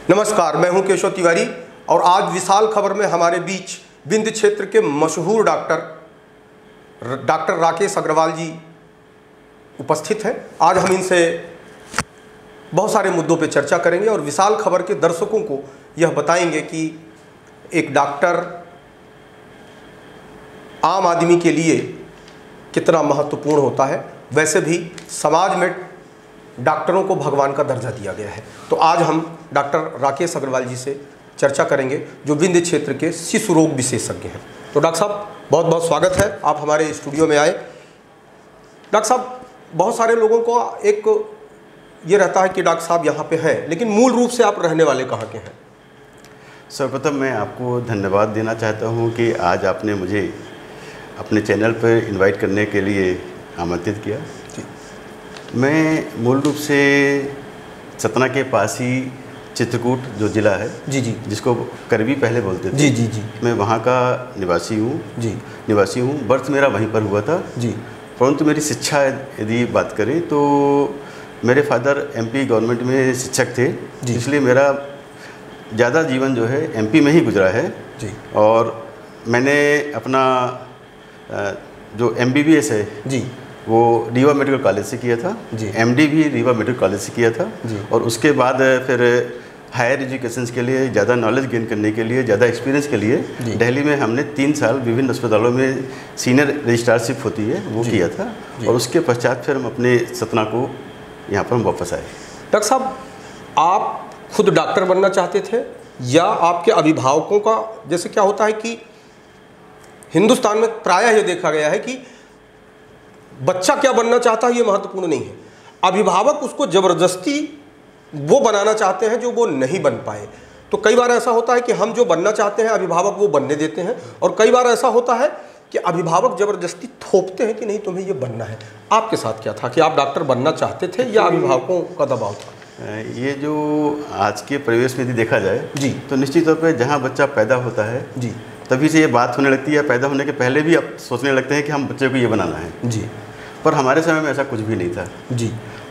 नमस्कार, मैं हूं केशव तिवारी और आज विशाल खबर में हमारे बीच विंध्य क्षेत्र के मशहूर डॉक्टर राकेश अग्रवाल जी उपस्थित हैं। आज हम इनसे बहुत सारे मुद्दों पर चर्चा करेंगे और विशाल खबर के दर्शकों को यह बताएंगे कि एक डॉक्टर आम आदमी के लिए कितना महत्वपूर्ण होता है। वैसे भी समाज में डॉक्टरों को भगवान का दर्जा दिया गया है। तो आज हम डॉक्टर राकेश अग्रवाल जी से चर्चा करेंगे, जो विंध्य क्षेत्र के शिशु रोग विशेषज्ञ हैं। तो डॉक्टर साहब, बहुत बहुत स्वागत है, आप हमारे स्टूडियो में आए। डॉक्टर साहब, बहुत सारे लोगों को एक ये रहता है कि डॉक्टर साहब यहाँ पे हैं, लेकिन मूल रूप से आप रहने वाले कहाँ के हैं? सर्वप्रथम मैं आपको धन्यवाद देना चाहता हूँ कि आज आपने मुझे अपने चैनल पर इनवाइट करने के लिए आमंत्रित किया। मैं मूल रूप से सतना के पास ही चित्रकूट जो ज़िला है, जी, जिसको करवी पहले बोलते थे, जी, मैं वहाँ का निवासी हूँ। बर्थ मेरा वहीं पर हुआ था, जी। परंतु मेरी शिक्षा यदि बात करें तो मेरे फादर एमपी गवर्नमेंट में शिक्षक थे, इसलिए मेरा ज़्यादा जीवन जो है एमपी में ही गुजरा है, जी। और मैंने अपना जो एमबीबीएस है, जी, वो रीवा मेडिकल कॉलेज से किया था, एमडी भी रीवा मेडिकल कॉलेज से किया था, और उसके बाद फिर हायर एजुकेशन के लिए, ज़्यादा नॉलेज गेन करने के लिए, ज़्यादा एक्सपीरियंस के लिए दिल्ली में हमने 3 साल विभिन्न अस्पतालों में सीनियर रजिस्ट्रारशिप होती है वो किया था, और उसके पश्चात फिर हम अपने सतना को यहाँ पर हम वापस आए। डॉक्टर साहब, आप खुद डॉक्टर बनना चाहते थे या आपके अभिभावकों का, जैसे क्या होता है कि हिंदुस्तान में प्रायः ये देखा गया है कि बच्चा क्या बनना चाहता है ये महत्वपूर्ण नहीं है, अभिभावक उसको ज़बरदस्ती वो बनाना चाहते हैं जो वो नहीं बन पाए। तो कई बार ऐसा होता है कि हम जो बनना चाहते हैं अभिभावक वो बनने देते हैं, और कई बार ऐसा होता है कि अभिभावक ज़बरदस्ती थोपते हैं कि नहीं तुम्हें ये बनना है। आपके साथ क्या था कि आप डॉक्टर बनना चाहते थे या अभिभावकों का दबाव था? ये जो आज के परिवेश में यदि देखा जाए, जी, तो निश्चित तौर पर जहाँ बच्चा पैदा होता है, जी, तभी से ये बात होने लगती है। पैदा होने के पहले भी अब सोचने लगते हैं कि हम बच्चे को ये बनाना है, जी। पर हमारे समय में ऐसा कुछ भी नहीं था, जी।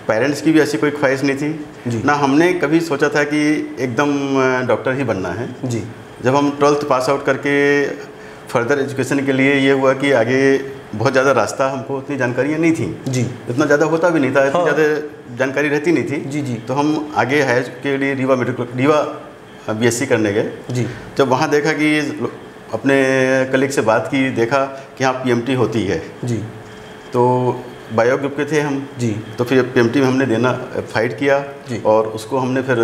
पेरेंट्स की भी ऐसी कोई ख्वाहिश नहीं थी, जी। ना हमने कभी सोचा था कि एकदम डॉक्टर ही बनना है, जी। जब हम 12th पास आउट करके फर्दर एजुकेशन के लिए ये हुआ कि आगे बहुत ज़्यादा रास्ता, हमको उतनी जानकारियाँ नहीं थी, जी, इतना ज़्यादा होता भी नहीं था, इतनी ज़्यादा जानकारी रहती नहीं थी, जी, जी। तो हम आगे हायर के लिए रीवा बीएससी करने गए, जी। जब वहाँ देखा कि अपने कलीग से बात की, देखा कि हाँ पीएमटी होती है, जी। तो बायो ग्रुप के थे हम, जी। तो फिर पीएमटी में हमने देना फाइट किया, जी। और उसको हमने फिर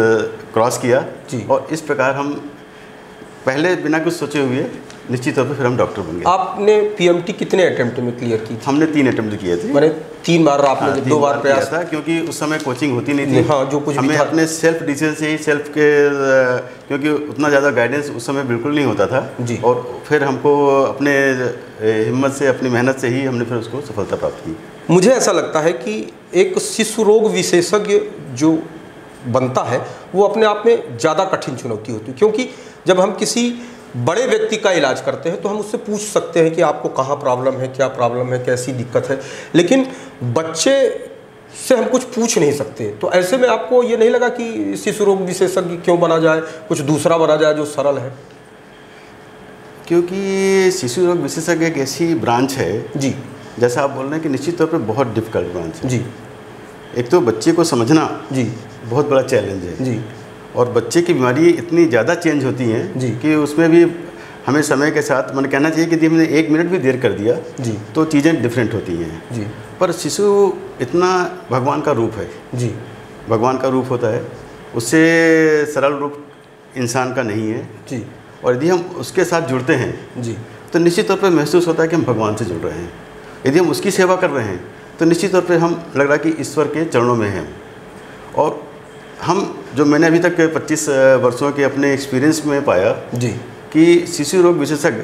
क्रॉस किया, जी। और इस प्रकार हम पहले बिना कुछ सोचे हुए निश्चित तौर पर फिर हम डॉक्टर बन गए। आपने पीएमटी कितने अटेम्प्ट में क्लियर की थी? हमने 3 अटेम्प्ट किए थे। मैंने 3 बार, आपने 2 बार प्रयास था, क्योंकि उस समय कोचिंग होती नहीं थी। हाँ, जो कुछ हमें अपने सेल्फ डिसीजन से ही क्योंकि उतना ज़्यादा गाइडेंस उस समय बिल्कुल नहीं होता था, जी। और फिर हमको अपने हिम्मत से, अपनी मेहनत से ही हमने फिर उसको सफलता प्राप्त की। मुझे ऐसा लगता है कि एक शिशु रोग विशेषज्ञ जो बनता है वो अपने आप में ज़्यादा कठिन चुनौती होती है, क्योंकि जब हम किसी बड़े व्यक्ति का इलाज करते हैं तो हम उससे पूछ सकते हैं कि आपको कहाँ प्रॉब्लम है, क्या प्रॉब्लम है, कैसी दिक्कत है, लेकिन बच्चे से हम कुछ पूछ नहीं सकते। तो ऐसे में आपको ये नहीं लगा कि शिशु रोग विशेषज्ञ क्यों बना जाए, कुछ दूसरा बना जाए जो सरल है? क्योंकि शिशु रोग विशेषज्ञ एक ऐसी ब्रांच है, जी, जैसा आप बोल रहे हैं कि निश्चित तौर पर बहुत डिफिकल्ट ब्रांच है, जी। एक तो बच्चे को समझना, जी, बहुत बड़ा चैलेंज है, जी। और बच्चे की बीमारी इतनी ज़्यादा चेंज होती हैं, जी, कि उसमें भी हमें समय के साथ, मैंने कहना चाहिए कि यदि हमने 1 मिनट भी देर कर दिया, जी, तो चीज़ें डिफरेंट होती हैं, जी। पर शिशु इतना भगवान का रूप है, जी, भगवान का रूप होता है, उससे सरल रूप इंसान का नहीं है, जी। और यदि हम उसके साथ जुड़ते हैं, जी, तो निश्चित तौर पर महसूस होता है कि हम भगवान से जुड़ रहे हैं। यदि हम उसकी सेवा कर रहे हैं तो निश्चित तौर पर हम लग रहा है कि ईश्वर के चरणों में हैं। और हम जो मैंने अभी तक 25 वर्षों के अपने एक्सपीरियंस में पाया, जी, कि शिशु रोग विशेषज्ञ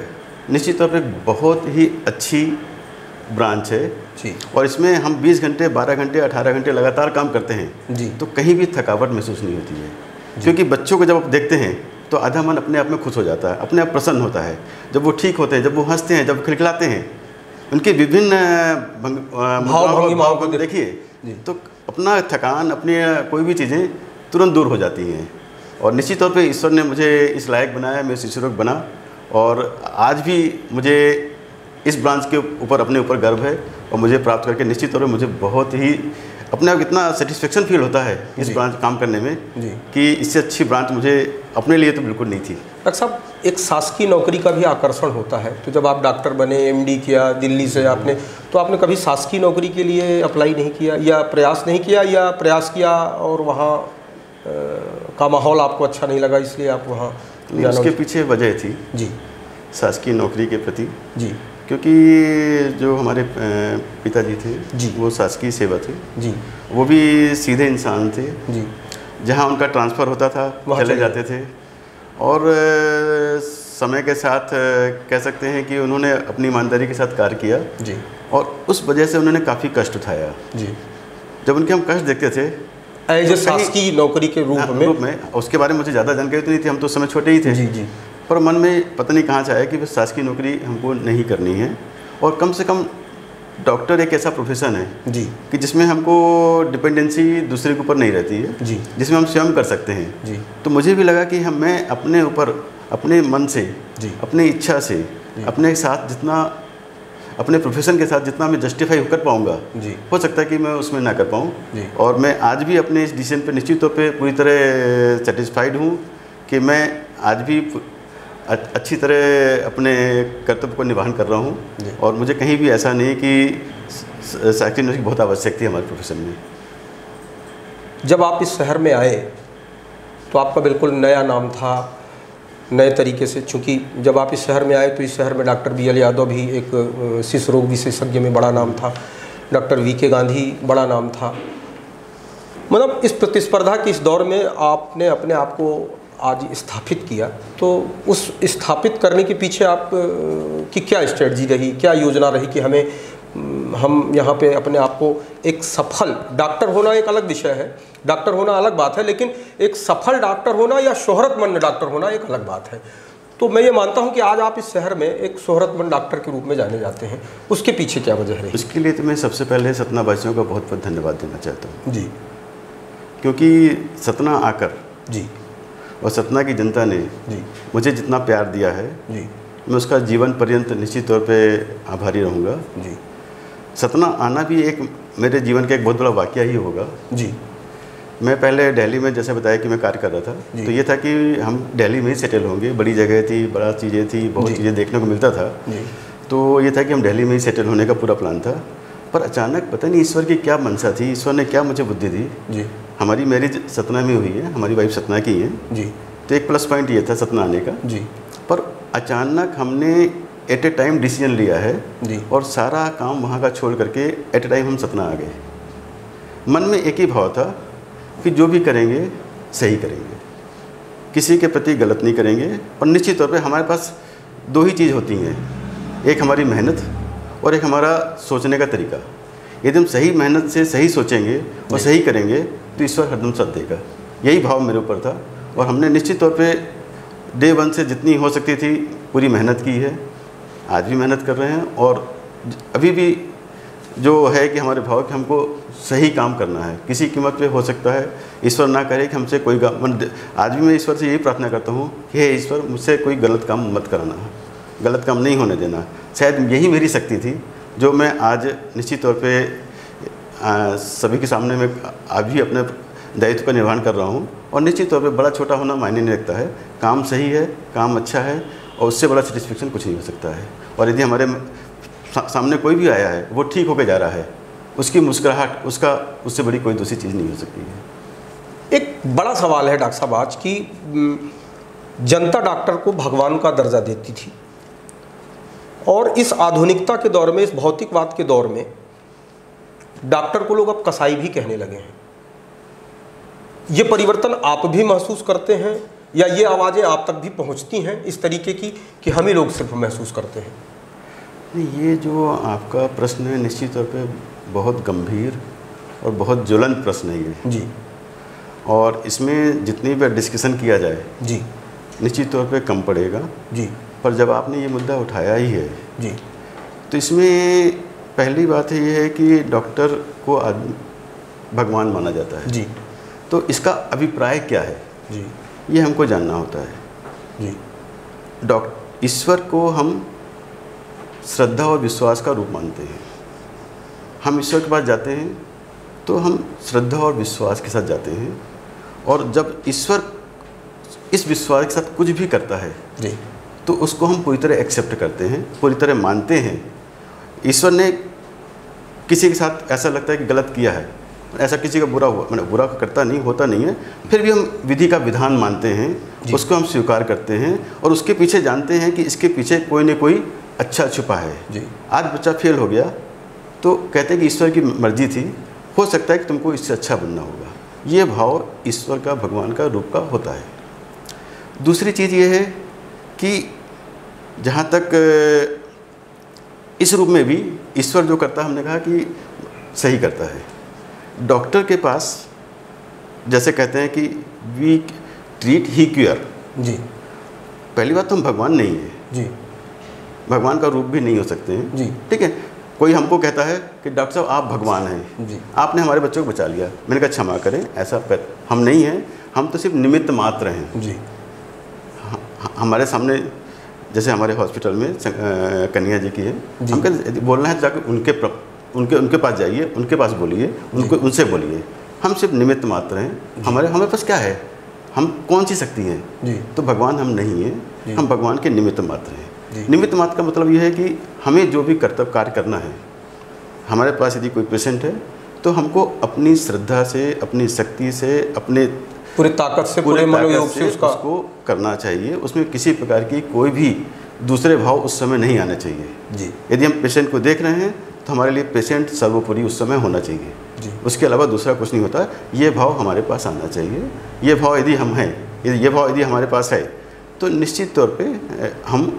निश्चित तौर पर बहुत ही अच्छी ब्रांच है, जी। और इसमें हम 20 घंटे, 12 घंटे, 18 घंटे लगातार काम करते हैं, जी। तो कहीं भी थकावट महसूस नहीं होती है, क्योंकि बच्चों को जब आप देखते हैं तो आधा मन अपने आप में खुश हो जाता है, अपने आप प्रसन्न होता है। जब वो ठीक होते हैं, जब वो हंसते हैं, जब खिलखिलाते हैं, उनके विभिन्न भाव को देखिए, तो अपना थकान, अपनी कोई भी चीज़ें तुरंत दूर हो जाती हैं। और निश्चित तौर पे ईश्वर ने मुझे इस लायक बनाया, मैं शिशु रोग बना, और आज भी मुझे इस ब्रांच के ऊपर अपने ऊपर गर्व है, और मुझे प्राप्त करके निश्चित तौर पे मुझे बहुत ही अपने आप इतना सेटिस्फेक्शन फील होता है इस ब्रांच काम करने में कि इससे अच्छी ब्रांच मुझे अपने लिए तो बिल्कुल नहीं थी। डॉक्टर साहब, एक शासकीय नौकरी का भी आकर्षण होता है, तो जब आप डॉक्टर बने, एमडी किया दिल्ली से आपने, तो आपने कभी शासकीय नौकरी के लिए अप्लाई नहीं किया या प्रयास नहीं किया, या प्रयास किया और वहाँ का माहौल आपको अच्छा नहीं लगा इसलिए आप वहाँ? उसके पीछे वजह थी जी शासकीय नौकरी के प्रति जी, क्योंकि जो हमारे पिताजी थे जी, वो शासकीय सेवा थे जी, वो भी सीधे इंसान थे जी, जहाँ उनका ट्रांसफ़र होता था चले जाते थे, और समय के साथ कह सकते हैं कि उन्होंने अपनी ईमानदारी के साथ कार्य किया जी, और उस वजह से उन्होंने काफ़ी कष्ट उठाया जी। जब उनके हम कष्ट देखते थे एज ए शासकीय नौकरी के रूप में उसके बारे में मुझे ज़्यादा जानकारी तो नहीं थी, हम तो उस समय छोटे ही थे जी जी, पर मन में पता नहीं कहाँ से आया कि बस शासकीय नौकरी हमको नहीं करनी है, और कम से कम डॉक्टर एक ऐसा प्रोफेशन है जी कि जिसमें हमको डिपेंडेंसी दूसरे के ऊपर नहीं रहती है जी, जिसमें हम स्वयं कर सकते हैं जी। तो मुझे भी लगा कि मैं अपने ऊपर अपने मन से जी, अपनी इच्छा से अपने साथ जितना अपने प्रोफेशन के साथ जितना मैं जस्टिफाई कर पाऊँगा जी, हो सकता है कि मैं उसमें ना कर पाऊँ, जी। और मैं आज भी अपने इस डिसीजन पे निश्चित तौर पे पूरी तरह सेटिस्फाइड हूँ कि मैं आज भी अच्छी तरह अपने कर्तव्य को निभान कर रहा हूँ, और मुझे कहीं भी ऐसा नहीं कि शासकीय नौकरी बहुत आवश्यक थी हमारे प्रोफेशन में। जब आप इस शहर में आए तो आपका बिल्कुल नया नाम था, नए तरीके से, चूँकि जब आप इस शहर में आए तो इस शहर में डॉक्टर BL यादव भी एक शिशु रोग विशेषज्ञ में बड़ा नाम था, डॉक्टर VK गांधी बड़ा नाम था। मतलब इस प्रतिस्पर्धा के इस दौर में आपने अपने आप को आज स्थापित किया, तो उस स्थापित करने के पीछे आप की क्या स्ट्रेटजी रही, क्या योजना रही कि हम यहाँ पे अपने आप को एक सफल डॉक्टर होना एक अलग विषय है, डॉक्टर होना अलग बात है, लेकिन एक सफल डॉक्टर होना या शोहरतमंद डॉक्टर होना एक अलग बात है। तो मैं ये मानता हूँ कि आज आप इस शहर में एक शोहरतमंद डॉक्टर के रूप में जाने जाते हैं, उसके पीछे क्या वजह रही? उसके लिए तो मैं सबसे पहले सतना वासियों का बहुत बहुत धन्यवाद देना चाहता हूँ जी, क्योंकि सतना आकर जी और सतना की जनता ने जी मुझे जितना प्यार दिया है जी, मैं उसका जीवन पर्यंत निश्चित तौर पे आभारी रहूँगा। जी, सतना आना भी एक मेरे जीवन का एक बहुत बड़ा वाक़या ही होगा। जी, मैं पहले दिल्ली में जैसे बताया कि मैं कार्य कर रहा था, तो ये था कि हम दिल्ली में ही सेटल होंगे, बड़ी जगह थी, बड़ा चीज़ें थी, बहुत चीज़ें देखने को मिलता था, तो ये था कि हम दिल्ली में ही सेटल होने का पूरा प्लान था। पर अचानक पता नहीं ईश्वर की क्या मनसा थी, ईश्वर ने क्या मुझे बुद्धि दी। जी, हमारी मैरिज सतना में हुई है, हमारी वाइफ सतना की है जी, तो एक प्लस पॉइंट ये था सतना आने का जी, पर अचानक हमने एट ए टाइम डिसीजन लिया है जी, और सारा काम वहाँ का छोड़ करके एट ए टाइम हम सतना आ गए। मन में एक ही भाव था कि जो भी करेंगे सही करेंगे, किसी के प्रति गलत नहीं करेंगे, और निश्चित तौर पे हमारे पास दो ही चीज़ होती हैं, एक हमारी मेहनत और एक हमारा सोचने का तरीका। यदि हम सही मेहनत से सही सोचेंगे और सही करेंगे तो ईश्वर हरदम साथ देगा। यही भाव मेरे ऊपर था, और हमने निश्चित तौर पे डे 1 से जितनी हो सकती थी पूरी मेहनत की है, आज भी मेहनत कर रहे हैं, और अभी भी जो है कि हमारे भाव कि हमको सही काम करना है, किसी कीमत पे हो सकता है ईश्वर ना करे कि हमसे कोई आज भी मैं ईश्वर से यही प्रार्थना करता हूँ कि हे ईश्वर मुझसे कोई गलत काम मत कराना, गलत काम नहीं होने देना। शायद यही मेरी शक्ति थी जो मैं आज निश्चित तौर पे सभी के सामने मैं आज भी अपने दायित्व का निर्वहन कर रहा हूँ, और निश्चित तौर पे बड़ा छोटा होना मायने नहीं रखता है, काम सही है, काम अच्छा है, और उससे बड़ा सेटिस्फेक्शन कुछ नहीं हो सकता है। और यदि हमारे सामने कोई भी आया है वो ठीक होकर जा रहा है, उसकी मुस्कुराहट उससे बड़ी कोई दूसरी चीज़ नहीं हो सकती है। एक बड़ा सवाल है डॉक्टर साहब आज की, जनता डॉक्टर को भगवान का दर्जा देती थी, और इस आधुनिकता के दौर में, इस भौतिकवाद के दौर में डॉक्टर को लोग अब कसाई भी कहने लगे हैं। ये परिवर्तन आप भी महसूस करते हैं, या ये आवाज़ें आप तक भी पहुंचती हैं इस तरीके की कि हम ही लोग सिर्फ महसूस करते हैं? ये जो आपका प्रश्न है निश्चित तौर पे बहुत गंभीर और बहुत ज्वलंत प्रश्न है ये जी, और इसमें जितनी भी डिस्कशन किया जाए जी, निश्चित तौर पे कम पड़ेगा जी, पर जब आपने ये मुद्दा उठाया ही है जी, तो इसमें पहली बात ये है कि डॉक्टर को आदमी भगवान माना जाता है जी, तो इसका अभिप्राय क्या है? जी, ये हमको जानना होता है जी। ईश्वर को हम श्रद्धा और विश्वास का रूप मानते हैं। हम ईश्वर के पास जाते हैं तो हम श्रद्धा और विश्वास के साथ जाते हैं, और जब ईश्वर इस विश्वास के साथ कुछ भी करता है जी, तो उसको हम पूरी तरह एक्सेप्ट करते हैं, पूरी तरह मानते हैं। ईश्वर ने किसी के साथ ऐसा लगता है कि गलत किया है, ऐसा किसी का बुरा हुआ, मैंने बुरा करता नहीं, होता नहीं है, फिर भी हम विधि का विधान मानते हैं, उसको हम स्वीकार करते हैं, और उसके पीछे जानते हैं कि इसके पीछे कोई न कोई अच्छा छुपा है जी। आज बच्चा फेल हो गया तो कहते हैं कि ईश्वर की मर्जी थी, हो सकता है कि तुमको इससे अच्छा बनना होगा। ये भाव ईश्वर का, भगवान का रूप का होता है। दूसरी चीज़ ये है कि जहाँ तक इस रूप में भी ईश्वर जो करता है, हमने कहा कि सही करता है। डॉक्टर के पास जैसे कहते हैं कि वी ट्रीट ही क्योर जी। पहली बात तो हम भगवान नहीं है जी, भगवान का रूप भी नहीं हो सकते हैं जी। ठीक है। कोई हमको कहता है कि डॉक्टर साहब आप भगवान हैं जी, आपने हमारे बच्चों को बचा लिया, मैंने कहा क्षमा करें, ऐसा हम नहीं हैं, हम तो सिर्फ निमित्त मात्र हैं जी। हमारे सामने जैसे हमारे हॉस्पिटल में कन्या जी की है, हम कहते बोलना है जाकर उनके पास जाइए, उनके पास बोलिए, उनसे बोलिए। हम सिर्फ निमित्त मात्र हैं। हमारे पास क्या है, हम कौन सी शक्ति हैं जी। तो भगवान हम नहीं हैं, हम भगवान के निमित्त मात्र हैं। निमित्त मात्र का मतलब यह है कि हमें जो भी कर्तव्य कार्य करना है, हमारे पास यदि कोई पेशेंट है तो हमको अपनी श्रद्धा से, अपनी शक्ति से, अपने पूरी ताकत से, पूरे मनोयोग से उसको करना चाहिए। उसमें किसी प्रकार की कोई भी दूसरे भाव उस समय नहीं आने चाहिए जी। यदि हम पेशेंट को देख रहे हैं तो हमारे लिए पेशेंट सर्वोपरि उस समय होना चाहिए जी। उसके अलावा दूसरा कुछ नहीं होता। ये भाव हमारे पास आना चाहिए। ये भाव यदि हम हैं, ये भाव यदि हमारे पास है तो निश्चित तौर पे हम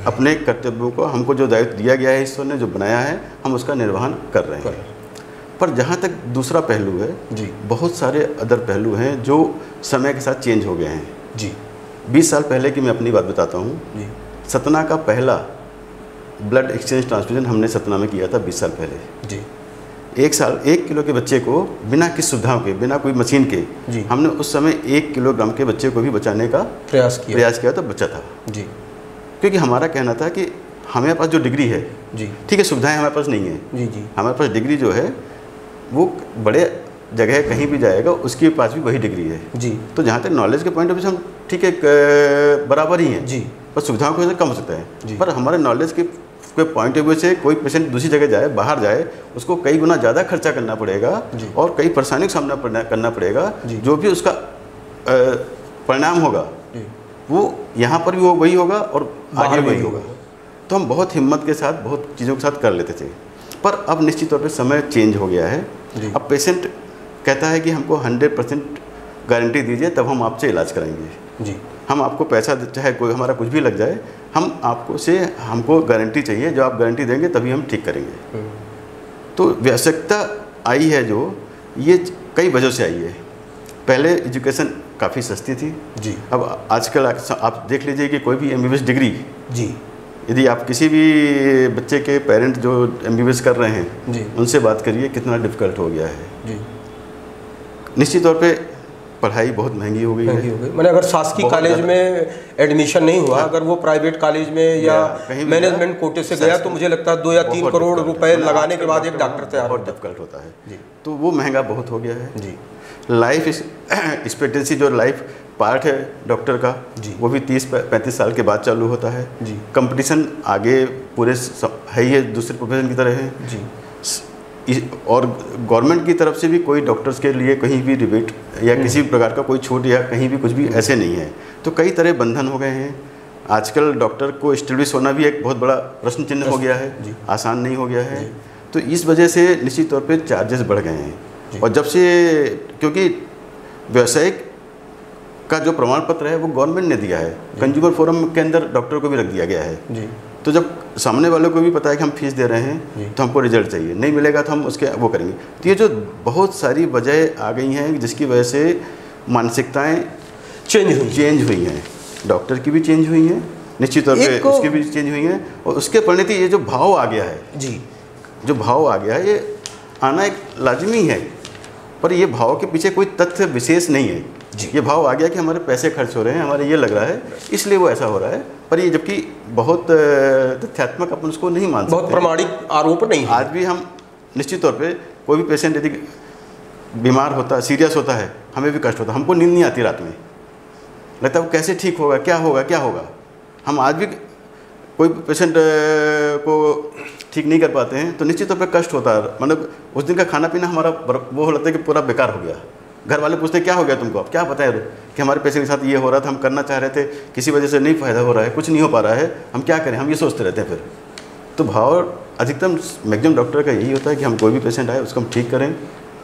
अपने कर्तव्यों को, हमको जो दायित्व दिया गया है, ईश्वर ने जो बनाया है, हम उसका निर्वहन कर रहे हैं। पर जहाँ तक दूसरा पहलू है जी, बहुत सारे अदर पहलू हैं जो समय के साथ चेंज हो गए हैं जी। 20 साल पहले की मैं अपनी बात बताता हूँ जी। सतना का पहला ब्लड एक्सचेंज ट्रांसफ्यूजन हमने सतना में किया था 20 साल पहले जी। 1 किलो के बच्चे को बिना किसी सुविधाओं के, बिना कोई मशीन के जी। हमने उस समय 1 किलोग्राम के बच्चे को भी बचाने का प्रयास किया तो बच्चा था जी। क्योंकि हमारा कहना था कि हमारे पास जो डिग्री है जी, ठीक है, सुविधाएं हमारे पास नहीं है जी। जी, हमारे पास डिग्री जो है वो बड़े जगह कहीं भी जाएगा उसके पास भी वही डिग्री है जी। तो जहाँ तक नॉलेज के पॉइंट ऑफ व्यू से हम ठीक है बराबर ही हैं जी। पर सुविधाओं की वजह से कम हो सकता है जी। पर हमारे नॉलेज के पॉइंट ऑफ व्यू से कोई पेशेंट दूसरी जगह जाए, बाहर जाए, उसको कई गुना ज़्यादा खर्चा करना पड़ेगा और कई परेशानियों का सामना करना पड़ेगा। जो भी उसका परिणाम होगा वो यहाँ पर भी वो वही होगा और आगे वही होगा। तो हम बहुत हिम्मत के साथ बहुत चीज़ों के साथ कर लेते थे। पर अब निश्चित तौर पे समय चेंज हो गया है। अब पेशेंट कहता है कि हमको 100% गारंटी दीजिए तब हम आपसे इलाज कराएंगे जी। हम आपको पैसा चाहे कोई हमारा कुछ भी लग जाए, हमको गारंटी चाहिए, जो आप गारंटी देंगे तभी हम ठीक करेंगे। तो आवश्यकता आई है जो ये कई वजह से आई है। पहले एजुकेशन काफ़ी सस्ती थी जी। अब आजकल आप देख लीजिए कि कोई भी MBBS डिग्री जी, यदि आप किसी भी बच्चे के पेरेंट जो MBBS कर रहे हैं जी, उनसे बात करिए कितना डिफ़िकल्ट हो गया है जी। निश्चित तौर पे पढ़ाई बहुत महंगी हो गई है। मैंने अगर शासकीय कॉलेज में एडमिशन नहीं हुआ, अगर वो प्राइवेट कॉलेज में या मैनेजमेंट कोटे से गया तो मुझे लगता है 2 या 3 करोड़ रुपए लगाने के बाद एक डॉक्टर तैयार बहुत डिफिकल्ट होता है जी। तो वो महंगा बहुत हो गया है जी। लाइफ एक्सपेक्टेंसी जो लाइफ पार्ट है डॉक्टर का जी, वो भी 30-35 साल के बाद चालू होता है जी। कंपटीशन आगे पूरे है ही है, दूसरे प्रोफेशन की तरह है जी। और गवर्नमेंट की तरफ से भी कोई डॉक्टर्स के लिए कहीं भी रिबेट या किसी प्रकार का कोई छूट या कहीं भी कुछ भी ऐसे नहीं है। तो कई तरह बंधन हो गए हैं। आजकल डॉक्टर को एस्टेब्लिश होना भी एक बहुत बड़ा प्रश्न चिन्ह हो गया है, आसान नहीं हो गया है। तो इस वजह से निश्चित तौर पे चार्जेस बढ़ गए हैं। और जब से क्योंकि व्यावसायिक का जो प्रमाण पत्र है वो गवर्नमेंट ने दिया है, कंज्यूमर फोरम के अंदर डॉक्टर को भी रख दिया गया है जी। तो जब सामने वालों को भी पता है कि हम फीस दे रहे हैं तो हमको रिजल्ट चाहिए, नहीं मिलेगा तो हम उसके वो करेंगे। तो ये जो बहुत सारी वजह आ गई हैं जिसकी वजह से मानसिकताएं चेंज हुई हैं, डॉक्टर की भी चेंज हुई हैं, निश्चित तौर पे उसकी भी चेंज हुई हैं। और उसके परिणति ये जो भाव आ गया है जी, जो भाव आ गया है ये आना एक लाजमी है। पर ये भाव के पीछे कोई तथ्य विशेष नहीं है ये भाव आ गया कि हमारे पैसे खर्च हो रहे हैं, हमारे ये लग रहा है इसलिए वो ऐसा हो रहा है, पर ये जबकि बहुत तथ्यात्मक अपन उसको नहीं मान सकते, बहुत प्रमाणिक आरोप नहीं है। आज भी हम निश्चित तौर पे कोई भी पेशेंट यदि बीमार होता है, सीरियस होता है, हमें भी कष्ट होता है, हमको नींद नहीं आती रात में, लगता है वो कैसे ठीक होगा, क्या होगा क्या होगा। हम आज भी कोई पेशेंट को ठीक नहीं कर पाते हैं तो निश्चित तौर पे कष्ट होता है, मतलब उस दिन का खाना पीना हमारा वो लगता है कि पूरा बेकार हो गया। घर वाले पूछते क्या हो गया तुमको, अब क्या बताएं कि हमारे पेशेंट के साथ ये हो रहा था, हम करना चाह रहे थे, किसी वजह से नहीं फ़ायदा हो रहा है, कुछ नहीं हो पा रहा है, हम क्या करें, हम ये सोचते रहते हैं। फिर तो भाव अधिकतम मैक्सिमम डॉक्टर का यही होता है कि हम कोई भी पेशेंट आए उसको हम ठीक करें,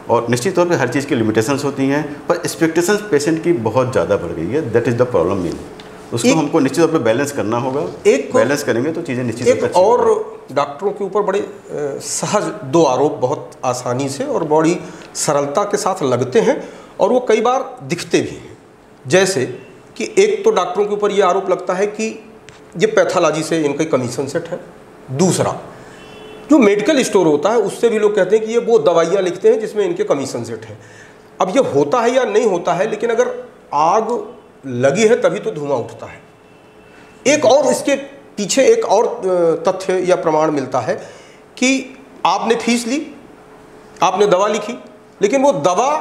और निश्चित तौर पे हर चीज़ की लिमिटेशंस होती हैं, पर एक्सपेक्टेशंस पेशेंट की बहुत ज़्यादा बढ़ गई है। That is the problem main. उसको हमको निश्चित तौर पे बैलेंस करना होगा। एक बैलेंस करेंगे तो चीज़ें निश्चित तौर पे। और डॉक्टरों के ऊपर बड़े सहज दो आरोप बहुत आसानी से और बड़ी सरलता के साथ लगते हैं, और वो कई बार दिखते भी हैं। जैसे कि एक तो डॉक्टरों के ऊपर ये आरोप लगता है कि ये पैथोलॉजी से इनका कमीशन सेट है। दूसरा, जो मेडिकल स्टोर होता है उससे भी लोग कहते हैं कि ये वो दवाइयाँ लिखते हैं जिसमें इनके कमीशन सेट है। अब ये होता है या नहीं होता है, लेकिन अगर आग लगी है तभी तो धुआं उठता है। एक और इसके पीछे एक और तथ्य या प्रमाण मिलता है कि आपने फीस ली, आपने दवा लिखी, लेकिन वो दवा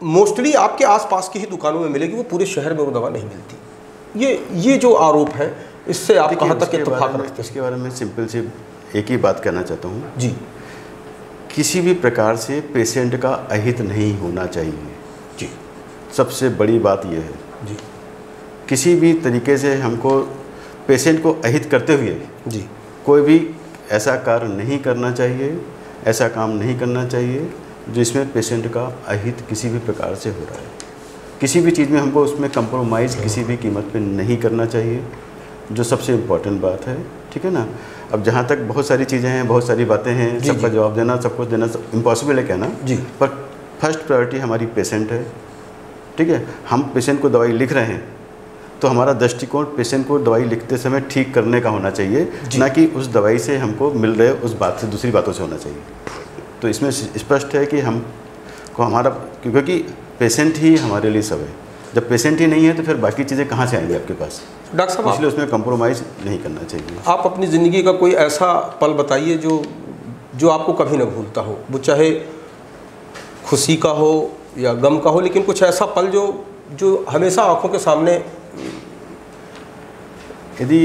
मोस्टली आपके आसपास की ही दुकानों में मिलेगी, वो पूरे शहर में वो दवा नहीं मिलती। ये जो आरोप है, इससे आप कहाँ तक इत्तेफाक रखते हैं? इसके बारे में सिंपल सी एक ही बात कहना चाहता हूँ जी, किसी भी प्रकार से पेशेंट का अहित नहीं होना चाहिए जी। सबसे बड़ी बात यह है जी, किसी भी तरीके से हमको पेशेंट को अहित करते हुए जी कोई भी ऐसा कार्य नहीं करना चाहिए, ऐसा काम नहीं करना चाहिए जिसमें पेशेंट का अहित किसी भी प्रकार से हो रहा है। किसी भी चीज़ में हमको उसमें कंप्रोमाइज़ किसी भी कीमत पे नहीं करना चाहिए, जो सबसे इम्पोर्टेंट बात है। ठीक है ना। अब जहाँ तक बहुत सारी चीज़ें हैं, बहुत सारी बातें हैं, सबका जवाब देना, सब कुछ देना इम्पॉसिबल है कहना जी, पर फर्स्ट प्रायोरिटी हमारी पेशेंट है। ठीक है। हम पेशेंट को दवाई लिख रहे हैं तो हमारा दृष्टिकोण पेशेंट को दवाई लिखते समय ठीक करने का होना चाहिए, ना कि उस दवाई से हमको मिल रहे उस बात से दूसरी बातों से होना चाहिए। तो इसमें स्पष्ट है कि हम को हमारा, क्योंकि पेशेंट ही हमारे लिए सब है। जब पेशेंट ही नहीं है तो फिर बाकी चीज़ें कहाँ से आएंगी आपके पास? डॉक्टर साहब, इसलिए उसमें कंप्रोमाइज़ नहीं करना चाहिए। आप अपनी ज़िंदगी का कोई ऐसा पल बताइए जो आपको कभी न भूलता हो, वो चाहे खुशी का हो या गम का हो, लेकिन कुछ ऐसा पल जो हमेशा आंखों के सामने, यदि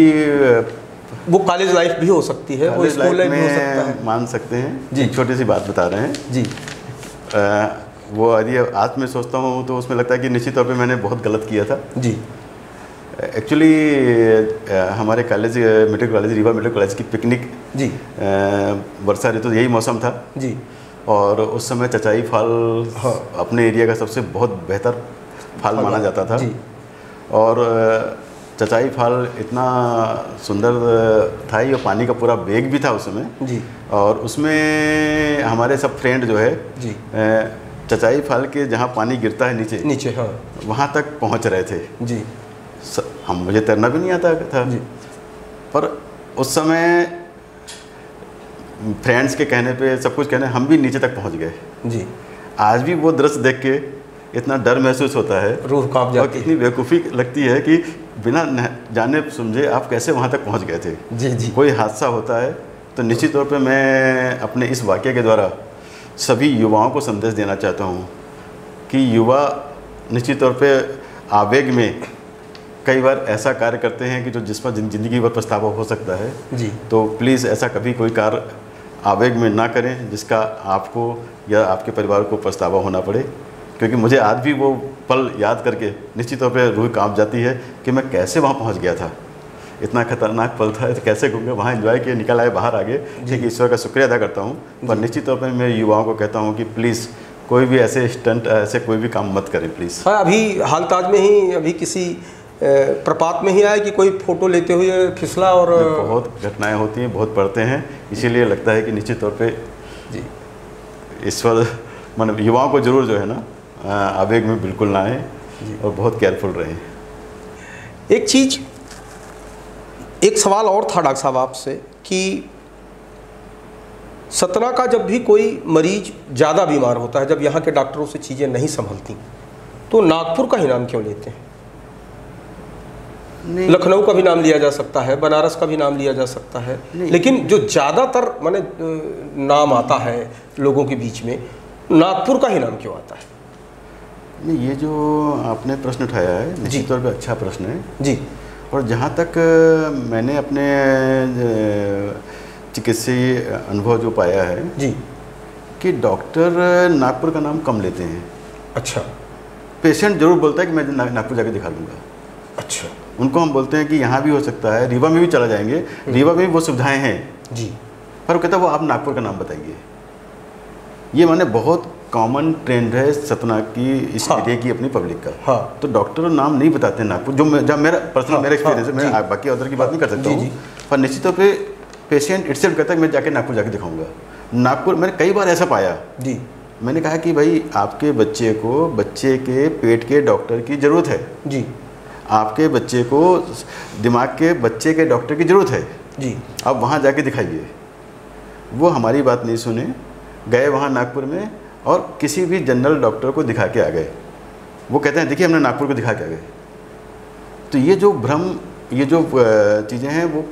वो कॉलेज लाइफ भी हो सकती है, वो स्कूल लाइफ भी हो सकता है, मान सकते हैं जी। एक छोटी सी बात बता रहे हैं जी। वो यदि आज मैं सोचता हूँ तो उसमें लगता है कि निश्चित तौर पे मैंने बहुत गलत किया था जी। एक्चुअली हमारे college, medical college, Rewa medical college की पिकनिक जी, वर्षा ऋतु यही मौसम था जी, और उस समय चचाई फाल अपने एरिया का सबसे बहुत बेहतर फाल माना जाता था जी। और चचाई फाल इतना सुंदर था, ये पानी का पूरा बेग भी था उस समय जी। और उसमें हमारे सब फ्रेंड जो है जी, चचाई फाल के जहाँ पानी गिरता है नीचे हाँ, वहाँ तक पहुँच रहे थे जी। मुझे तैरना भी नहीं आता था जी, पर उस समय फ्रेंड्स के कहने पे, सब कुछ कहने, हम भी नीचे तक पहुँच गए जी। आज भी वो दृश्य देख के इतना डर महसूस होता है, रूह कांप जाती है, और कितनी बेवकूफ़ी लगती है कि बिना जाने समझे आप कैसे वहाँ तक पहुँच गए थे जी जी। कोई हादसा होता है तो निश्चित तौर पे मैं अपने इस वाक़ये के द्वारा सभी युवाओं को संदेश देना चाहता हूँ कि युवा निश्चित तौर पे आवेग में कई बार ऐसा कार्य करते हैं कि जो जिस पर ज़िंदगी भर पछतावा हो सकता है जी। तो प्लीज़ ऐसा कभी कोई कार्य आवेग में ना करें जिसका आपको या आपके परिवार को पछतावा होना पड़े, क्योंकि मुझे आज भी वो पल याद करके निश्चित तौर पे रूह कांप जाती है कि मैं कैसे वहाँ पहुँच गया था। इतना खतरनाक पल था, तो कैसे घूम गए वहाँ, एंजॉय किए, निकल आए बाहर आ गए। ठीक, ईश्वर का शुक्रिया अदा करता हूँ, पर निश्चित तौर पर मैं युवाओं को कहता हूँ कि प्लीज़ कोई भी ऐसे स्टंट, ऐसे कोई भी काम मत करें प्लीज़। हाँ, अभी हाल ताज में ही अभी किसी प्रपात में ही आया कि कोई फ़ोटो लेते हुए फिसला, और बहुत घटनाएँ होती हैं, बहुत पढ़ते हैं, इसीलिए लगता है कि निश्चित तौर पर जी ईश्वर मतलब युवाओं को जरूर जो है ना आवेग में बिल्कुल ना आए और बहुत केयरफुल रहें। एक सवाल और था डॉक्टर साहब आपसे कि सतना का जब भी कोई मरीज ज़्यादा बीमार होता है, जब यहाँ के डॉक्टरों से चीज़ें नहीं संभलती, तो नागपुर का ही नाम क्यों लेते हैं? नहीं, लखनऊ का भी नाम लिया जा सकता है, बनारस का भी नाम लिया जा सकता है, लेकिन जो ज़्यादातर माने नाम आता है लोगों के बीच में, नागपुर का ही नाम क्यों आता है? नहीं, ये जो आपने प्रश्न उठाया है निश्चित तौर पे अच्छा प्रश्न है जी। और जहाँ तक मैंने अपने चिकित्सीय अनुभव जो पाया है जी, कि डॉक्टर नागपुर का नाम कम लेते हैं। अच्छा। पेशेंट जरूर बोलता है कि मैं नागपुर जाके दिखा लूँगा। अच्छा। उनको हम बोलते हैं कि यहाँ भी हो सकता है, रीवा में भी चला जाएंगे, रीवा में भी वो सुविधाएं हैं जी, पर वो कहता है वो आप नागपुर का नाम बताइए। ये माने बहुत कॉमन ट्रेंड है सतना की इस एरिया की अपनी पब्लिक का। हाँ। तो डॉक्टर नाम नहीं बताते नागपुर, जब मेरा पर्सनल मेरा एक्सपीरियंस है, मैं बाकी अदर की बात नहीं कर सकता हूँ, पर निश्चित तौर पे पेशेंट इटसेल्फ कहता है मैं जाके नागपुर जाके दिखाऊंगा। नागपुर मैंने कई बार ऐसा पाया जी। मैंने कहा कि भाई आपके बच्चे को बच्चे के पेट के डॉक्टर की ज़रूरत है जी, आपके बच्चे को दिमाग के बच्चे के डॉक्टर की ज़रूरत है जी, आप वहाँ जाके दिखाइए। वो हमारी बात नहीं सुने, गए वहाँ नागपुर में और किसी भी जनरल डॉक्टर को दिखा के आ गए। वो कहते हैं देखिए हमने नागपुर को दिखा के आ गए। तो ये जो भ्रम, ये जो चीज़ें हैं वो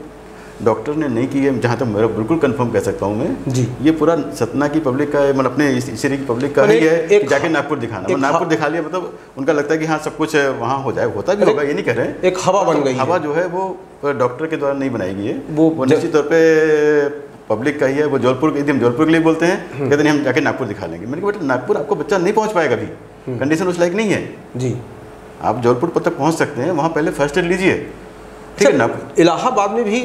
डॉक्टर ने नहीं की है, जहाँ तक मेरा बिल्कुल कंफर्म कह सकता हूँ मैं जी। ये पूरा सतना की पब्लिक का मतलब अपने इस एरिया की पब्लिक का ही है कि जाके नागपुर दिखाना, नागपुर दिखा लिया मतलब उनका लगता है कि हाँ सब कुछ वहाँ हो जाए, होता भी होगा, ये नहीं कह रहे हैं। एक हवा बन गई, हवा जो है वो डॉक्टर के द्वारा नहीं बनाई गई है, वो निश्चित तौर पर पब्लिक का ही है। वो जौलपुर के जोधपुर के लिए बोलते हैं, कहते नहीं हम जाके नागपुर दिखा लेंगे। मैंने कहा बेटा नागपुर आपको बच्चा नहीं पहुँच पाएगा, अभी कंडीशन उस लायक नहीं है जी। आप जौलपुर तक पहुँच सकते हैं, वहाँ पहले फर्स्ट एड लीजिए, ठीक है ना। इलाहाबाद में भी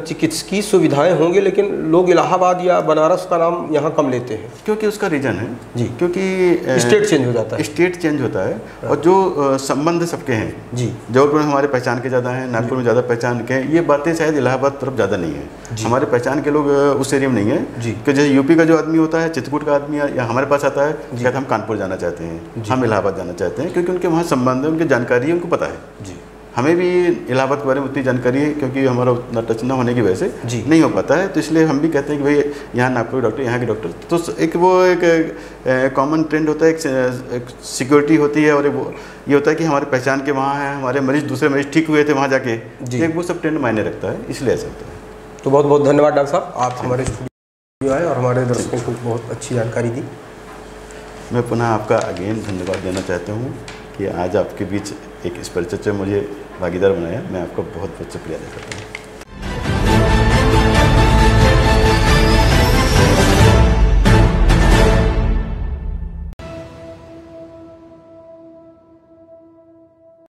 चिकित्सकीय सुविधाएं होंगी, लेकिन लोग इलाहाबाद या बनारस का नाम यहाँ कम लेते हैं क्योंकि उसका रीजन है जी, क्योंकि स्टेट चेंज हो जाता है, स्टेट चेंज होता है और जो संबंध सबके हैं जी। जौलपुर में हमारे पहचान के ज़्यादा हैं, नागपुर में ज़्यादा पहचान के हैं, ये बातें शायद इलाहाबाद तरफ ज़्यादा नहीं है। हमारे पहचान के लोग उस एरिया में नहीं है जी। कि जैसे यूपी का जो आदमी होता है, चित्रकूट का आदमी या हमारे पास आता है, कहते हम कानपुर जाना चाहते हैं, हम इलाहाबाद जाना चाहते हैं, क्योंकि उनके वहाँ संबंध है, उनकी जानकारी है, उनको पता है जी। हमें भी इलाहाबाद के बारे में उतनी जानकारी है क्योंकि हमारा उतना टच न होने की वजह से नहीं हो पाता है, तो इसलिए हम भी कहते हैं कि भाई यहाँ नागपुर के डॉक्टर, यहाँ के डॉक्टर, तो एक वो एक कॉमन ट्रेंड होता है, एक सिक्योरिटी होती है और वो ये होता है कि हमारे पहचान के वहाँ हैं, हमारे मरीज दूसरे मरीज ठीक हुए थे वहाँ जाके, एक वो सब ट्रेंड मायने रखता है, इसलिए ऐसा होता है। तो बहुत बहुत धन्यवाद डॉक्टर साहब, आप हमारे स्टूडियो आए और हमारे दर्शकों को बहुत अच्छी जानकारी दी। मैं पुनः आपका अगेन धन्यवाद देना चाहता हूँ कि आज आपके बीच एक इस परिचर्चा में मुझे भागीदार बनाया। मैं आपका बहुत बहुत शुक्रिया अदा करता हूँ।